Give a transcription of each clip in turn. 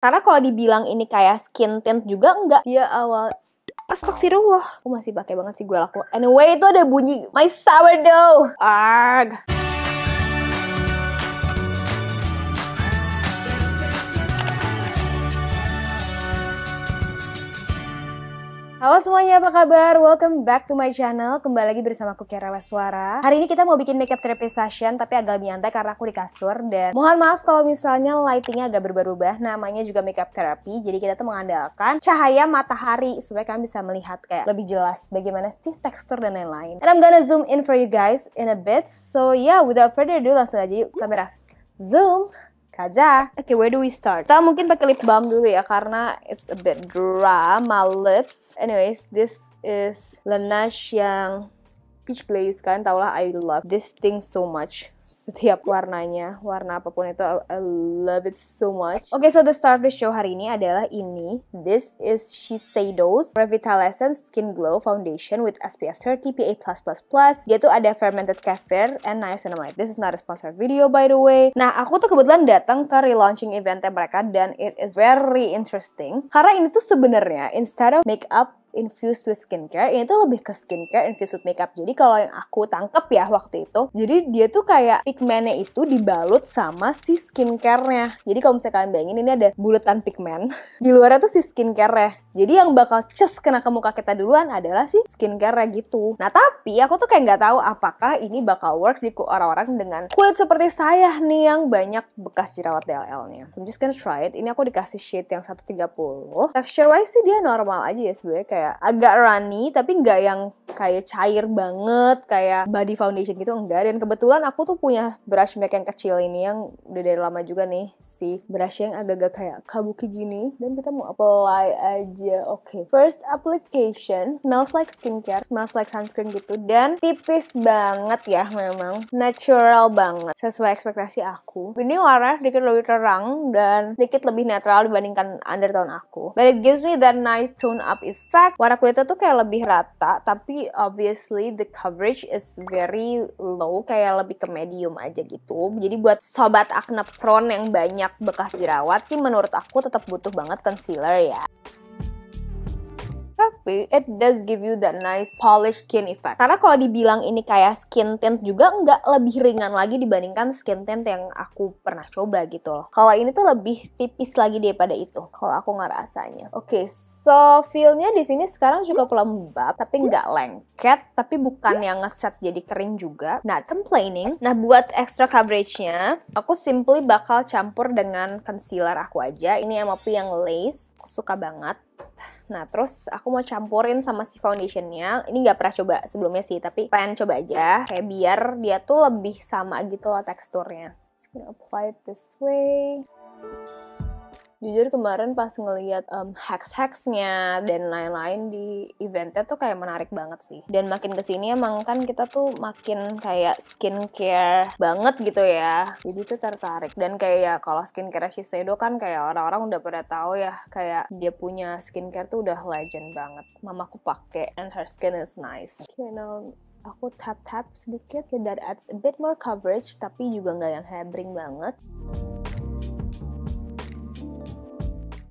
Karena kalau dibilang ini kayak skin tint juga enggak. Dia awal astagfirullah. Aku masih pakai banget sih gue laku. Anyway, itu ada bunyi my sourdough. Arg. Halo semuanya, apa kabar? Welcome back to my channel. Kembali lagi bersama aku Kiara Leswara. Hari ini kita mau bikin makeup therapy session, tapi agak lebih nyantai karena aku di kasur. Dan mohon maaf kalau misalnya lightingnya agak berubah-ubah. Namanya juga makeup therapy, jadi kita tuh mengandalkan cahaya matahari supaya kalian bisa melihat kayak lebih jelas bagaimana sih tekstur dan lain-lain. And I'm gonna zoom in for you guys in a bit. So yeah, without further ado, langsung aja yuk kamera. Zoom! Kaja. Okay, where do we start? Kita mungkin pakai lip balm dulu ya, karena it's a bit dry, my lips. Anyways, this is Laneige yang peach glaze. Kalian tau lah, I love this thing so much. Setiap warnanya, warna apapun itu, I love it so much. Okay, so the star of the show hari ini adalah ini. This is Shiseido's Revitaliscent Skin Glow Foundation with SPF 30 PA+++. Dia tuh ada fermented kefir and niacinamide. This is not a sponsored video by the way. Nah, aku tuh kebetulan datang ke relaunching eventnya mereka dan it is very interesting. Karena ini tuh sebenarnya instead of makeup infused with skincare, ini tuh lebih ke skincare infused with makeup. Jadi kalau yang aku tangkep ya waktu itu, jadi dia tuh kayak pigmennya itu dibalut sama si skincare-nya. Jadi kalau misalnya kalian bayangin ini ada bulatan pigmen, di luarnya tuh si skincare-nya. Jadi yang bakal kena ke muka kita duluan adalah si skincare-nya gitu. Nah tapi aku tuh kayak nggak tahu apakah ini bakal works di orang-orang dengan kulit seperti saya nih yang banyak bekas jerawat DLL-nya. So I'm just gonna try it. Ini aku dikasih shade yang 130. Texture-wise sih dia normal aja ya sebenarnya, kayak agak runny tapi nggak yang kayak cair banget kayak body foundation gitu, enggak. Dan kebetulan aku tuh punya brush MAC yang kecil ini yang udah dari lama juga nih, si brush yang agak-agak kayak kabuki gini, dan kita mau apply aja. Oke, first application smells like skincare, smells like sunscreen gitu, dan tipis banget ya, memang natural banget sesuai ekspektasi aku. Ini warna sedikit lebih terang dan sedikit lebih netral dibandingkan undertone aku, but it gives me that nice tone up effect. Warna kulitnya tuh kayak lebih rata, tapi obviously the coverage is very low, kayak lebih ke medium aja gitu. Jadi buat sobat acne prone yang banyak bekas jerawat sih menurut aku tetap butuh banget concealer ya. Tapi it does give you that nice polished skin effect. Karena kalau dibilang ini kayak skin tint juga enggak, lebih ringan lagi dibandingkan skin tint yang aku pernah coba gitu loh. Kalau ini tuh lebih tipis lagi daripada itu, kalau aku ngerasanya. Oke, so feel-nya di sini sekarang cukup lembab, tapi nggak lengket, tapi bukan yang ngeset jadi kering juga. Not complaining. Nah, buat extra coverage-nya, aku simply bakal campur dengan concealer aku aja. Ini MOP yang lace, aku suka banget. Nah, terus aku mau campurin sama si foundationnya. Ini nggak pernah coba sebelumnya sih, tapi pengen coba aja. Kayak biar dia tuh lebih sama gitu loh teksturnya. Just gonna apply it this way. Jujur kemarin pas ngeliat hacks-hacksnya dan lain-lain di eventnya tuh kayak menarik banget sih. Dan makin kesini emang kan kita tuh makin kayak skincare banget gitu ya. Jadi tuh tertarik. Dan kayak ya kalau skincare Shiseido kan kayak orang-orang udah pada tahu ya, kayak dia punya skincare tuh udah legend banget. Mamaku pakai and her skin is nice. Okay, now aku tap-tap sedikit, that adds a bit more coverage tapi juga nggak yang hebring banget.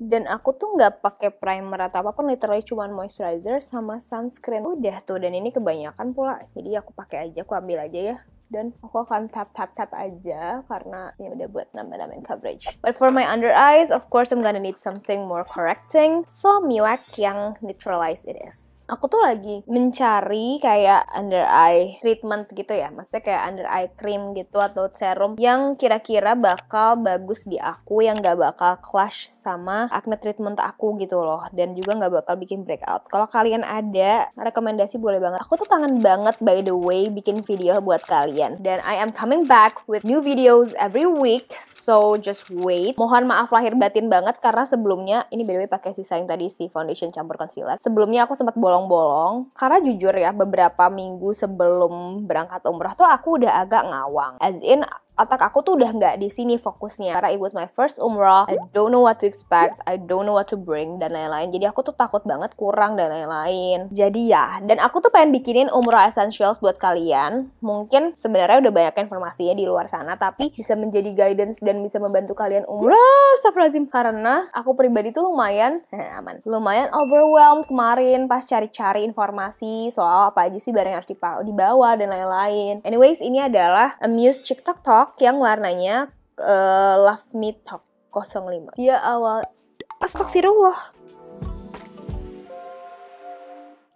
Dan aku tuh nggak pakai primer atau apapun, literally cuma moisturizer sama sunscreen. Udah tuh, dan ini kebanyakan pula. Jadi aku pakai aja, aku ambil aja ya. Dan aku akan tap-tap-tap aja karena ini udah buat nambah-nambahin coverage. But for my under eyes, of course I'm gonna need something more correcting. So Miwak yang neutralize it is. Aku tuh lagi mencari kayak under eye treatment gitu ya. Maksudnya kayak under eye cream gitu atau serum yang kira-kira bakal bagus di aku, yang gak bakal clash sama acne treatment aku gitu loh. Dan juga gak bakal bikin breakout. Kalau kalian ada rekomendasi boleh banget. Aku tuh kangen banget by the way bikin video buat kalian. Dan I am coming back with new videos every week, so just wait. Mohon maaf lahir batin banget karena sebelumnya, ini by the way pakai sisa yang tadi si foundation campur concealer. Sebelumnya aku sempat bolong-bolong karena jujur ya beberapa minggu sebelum berangkat umroh tuh aku udah agak ngawang. As in otak aku tuh udah nggak di sini fokusnya karena it was my first umrah. I don't know what to expect, I don't know what to bring dan lain-lain. Jadi aku tuh takut banget kurang dan lain-lain. Jadi ya, dan aku tuh pengen bikinin umrah essentials buat kalian. Mungkin sebenarnya udah banyak informasinya di luar sana, tapi bisa menjadi guidance dan bisa membantu kalian umrah. Astagfirullahaladzim. Karena aku pribadi tuh lumayan lumayan overwhelmed kemarin pas cari-cari informasi soal apa aja sih barang yang harus dibawa dan lain-lain. Anyways, ini adalah Muse TikTok Talk yang warnanya Love Me Talk 05. Dia awal astagfirullah.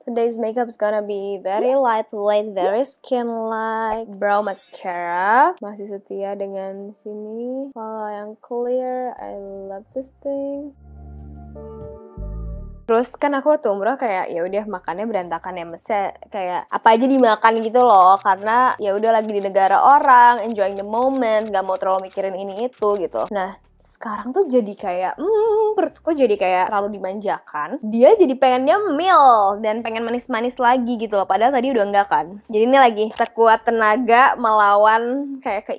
Today's makeup is gonna be very lightweight, very skin-like. Brow mascara. Masih setia dengan sini. Kalau yang clear, I love this thing. Terus kan aku waktu umroh kayak ya udah makannya berantakan ya, maksudnya kayak apa aja dimakan gitu loh, karena ya udah lagi di negara orang, enjoying the moment, gak mau terlalu mikirin ini itu gitu. Nah sekarang tuh jadi kayak perutku jadi kayak terlalu dimanjakan. Dia jadi pengennya meal dan pengen manis-manis lagi gitu loh, padahal tadi udah enggak kan. Jadi ini lagi sekuat tenaga melawan kayak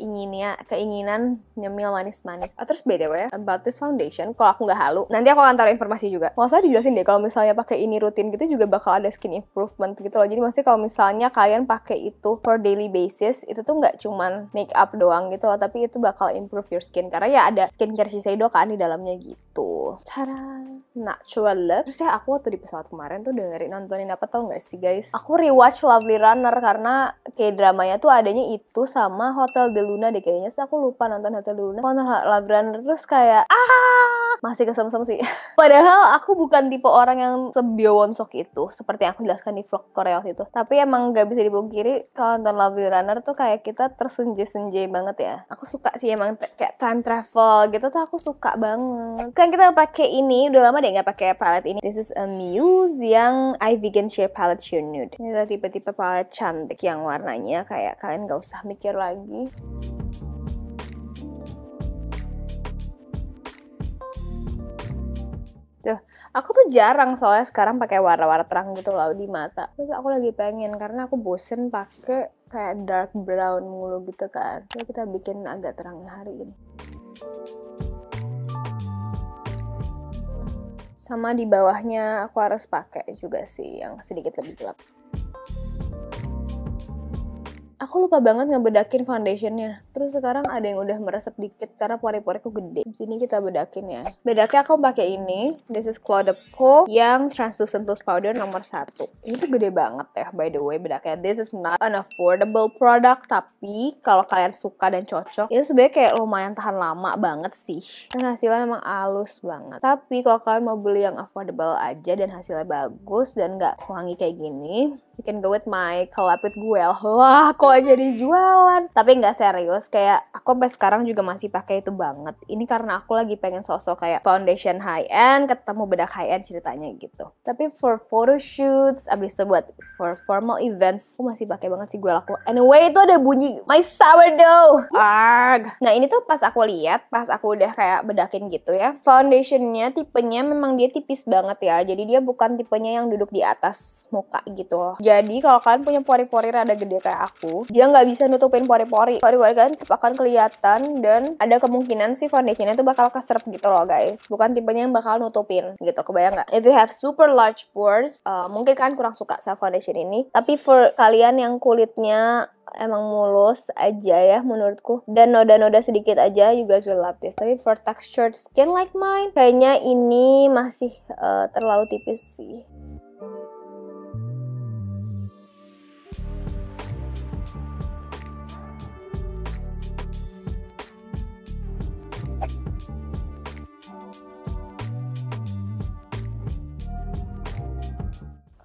keinginan nyemil manis-manis. Terus BTW about this foundation, kalau aku nggak halu, nanti aku akan taruh informasi juga. Nggak usah dijelasin deh, kalau misalnya pakai ini rutin gitu juga bakal ada skin improvement gitu loh. Jadi maksudnya kalau misalnya kalian pakai itu for daily basis, itu tuh nggak cuman make up doang gitu loh, tapi itu bakal improve your skin. Karena ya ada skincare Shiseido kan di dalamnya gitu. Cara natural look. Terus ya aku waktu di pesawat kemarin tuh nontonin apa tau nggak sih guys? Aku rewatch Lovely Runner karena kayak dramanya tuh adanya itu sama Hotel de Luna deh kayaknya. Terus aku lupa nonton Hotel de Luna. Nonton Lovely Runner terus kayak masih kesem-sem sih. Padahal aku bukan tipe orang yang sebiowonsok itu seperti yang aku jelaskan di vlog Korea waktu itu. Tapi emang nggak bisa dipungkiri kalau nonton Lovely Runner tuh kayak kita tersenje-senje banget ya. Aku suka sih emang kayak time travel gitu tuh aku suka banget. Sekarang kita pakai ini, udah lama deh nggak pakai palette ini. This is a Muse yang I Vegan Shea Palette Sheer Nude. Ini adalah tipe-tipe palette cantik yang warnanya kayak kalian nggak usah mikir lagi. Tuh, aku tuh jarang soalnya sekarang pakai warna-warna terang gitu loh di mata. Terus aku lagi pengen karena aku bosen pakai kayak dark brown mulu gitu kan. Jadi kita bikin agak terang hari ini. Sama di bawahnya aku harus pakai juga sih yang sedikit lebih gelap. Aku lupa banget ngebedakin foundationnya. Terus sekarang ada yang udah meresap dikit karena pori-poriku gede. Di sini kita bedakin ya. Bedaknya aku pakai ini. This is Clos de Peau yang translucent loose powder nomor 1. Ini tuh gede banget ya by the way bedaknya. This is not an affordable product, tapi kalau kalian suka dan cocok, itu sebenarnya kayak lumayan tahan lama banget sih. Dan hasilnya emang halus banget. Tapi kalau kalian mau beli yang affordable aja dan hasilnya bagus dan nggak wangi kayak gini, you can go with my collab with Guel. Wah, kok jadi jualan? Tapi nggak serius, kayak aku sampai sekarang juga masih pakai itu banget. Ini karena aku lagi pengen sosok kayak foundation high end, ketemu bedak high end ceritanya gitu. Tapi for photoshoots, abis itu buat for formal events, aku masih pakai banget sih Guel aku. Anyway, itu ada bunyi my sourdough. Nah ini tuh pas aku lihat, pas aku udah kayak bedakin gitu ya, foundationnya tipenya memang dia tipis banget ya. Jadi dia bukan tipenya yang duduk di atas muka gitu loh. Jadi kalau kalian punya pori-pori rada gede kayak aku, dia nggak bisa nutupin pori-pori. Pori-pori kalian tetap akan kelihatan dan ada kemungkinan sih foundationnya tuh bakal keserap gitu loh guys. Bukan tipenya yang bakal nutupin gitu, kebayang nggak? If you have super large pores, mungkin kalian kurang suka sama foundation ini. Tapi for kalian yang kulitnya emang mulus aja ya menurutku dan noda-noda sedikit aja, you guys will love this. Tapi for textured skin like mine, kayaknya ini masih terlalu tipis sih.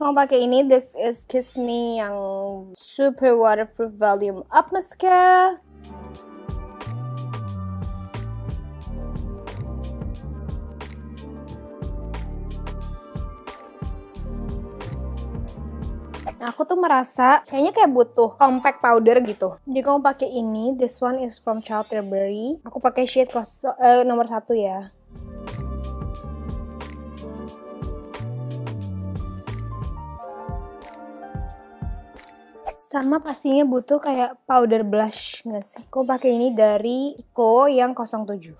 Mau pakai ini, this is Kiss Me yang super waterproof volume up mascara. Aku tuh merasa kayaknya kayak butuh compact powder gitu. Jadi kamu pakai ini, this one is from Charlotte Tilbury. Aku pakai shade nomor 1 ya. Sama pastinya butuh kayak powder blush nggak sih? Aku pakai ini dari Kiko yang 07.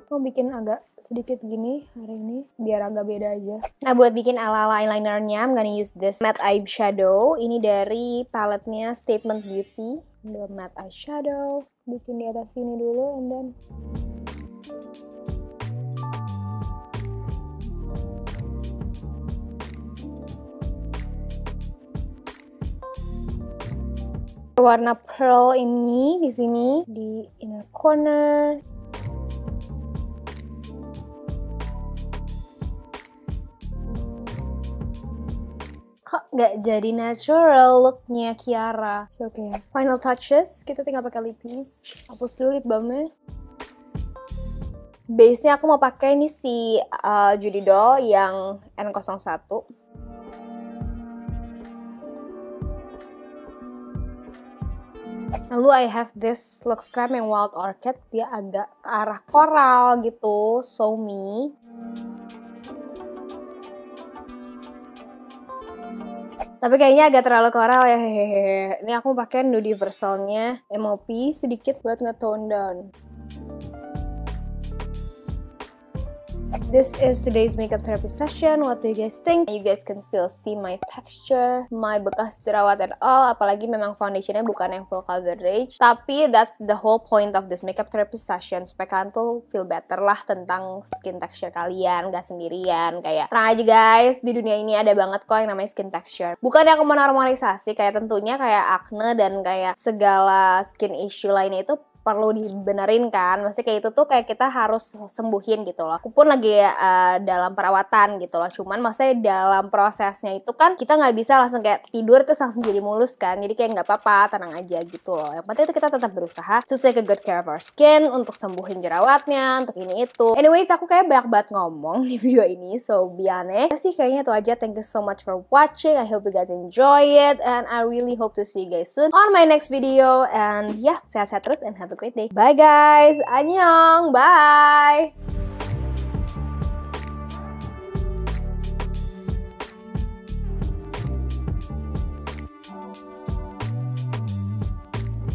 Mau bikin agak sedikit gini hari ini biar agak beda aja. Nah, buat bikin ala-ala eyelinernya, I'm gonna use this matte eyeshadow. Ini dari paletnya Statement Beauty. Ambil matte eyeshadow, bikin di atas sini dulu, and then warna pearl ini di sini di inner corner. Kok nggak jadi natural looknya Kiara? So, okay. Final touches, kita tinggal pakai lippies. Hapus dulu lip balmnya. Base-nya aku mau pakai ini si Judy Doll yang N01. Lalu I have this Lux Creme yang Wild Orchid. Dia agak ke arah coral gitu, so me. Tapi kayaknya agak terlalu coral ya, hehehe. Ini aku pakai Nudiversalnya MOP sedikit buat nge-tone down. This is today's makeup therapy session. What do you guys think? You guys can still see my texture, my bekas jerawat at all. Apalagi memang foundationnya bukan yang full coverage. Tapi that's the whole point of this makeup therapy session. Supaya kalian tuh feel better lah tentang skin texture kalian. Gak sendirian. Kayak tenang aja guys, di dunia ini ada banget kok yang namanya skin texture. Bukan yang aku menormalisasi. Kayak tentunya kayak acne dan kayak segala skin issue lainnya itu perlu dibenerin kan, maksudnya kayak itu tuh kayak kita harus sembuhin gitu loh. Aku pun lagi dalam perawatan gitu loh, cuman maksudnya dalam prosesnya itu kan kita nggak bisa langsung kayak tidur terus langsung jadi mulus kan, jadi kayak nggak apa-apa, tenang aja gitu loh. Yang penting itu kita tetap berusaha to take a good care of our skin, untuk sembuhin jerawatnya, untuk ini itu. Anyways, aku kayak banyak banget ngomong di video ini, so be honest. Sih kayaknya itu aja. Thank you so much for watching. I hope you guys enjoy it, and I really hope to see you guys soon on my next video. And yeah, sehat-sehat terus and have a great day. Bye guys, annyeong, bye.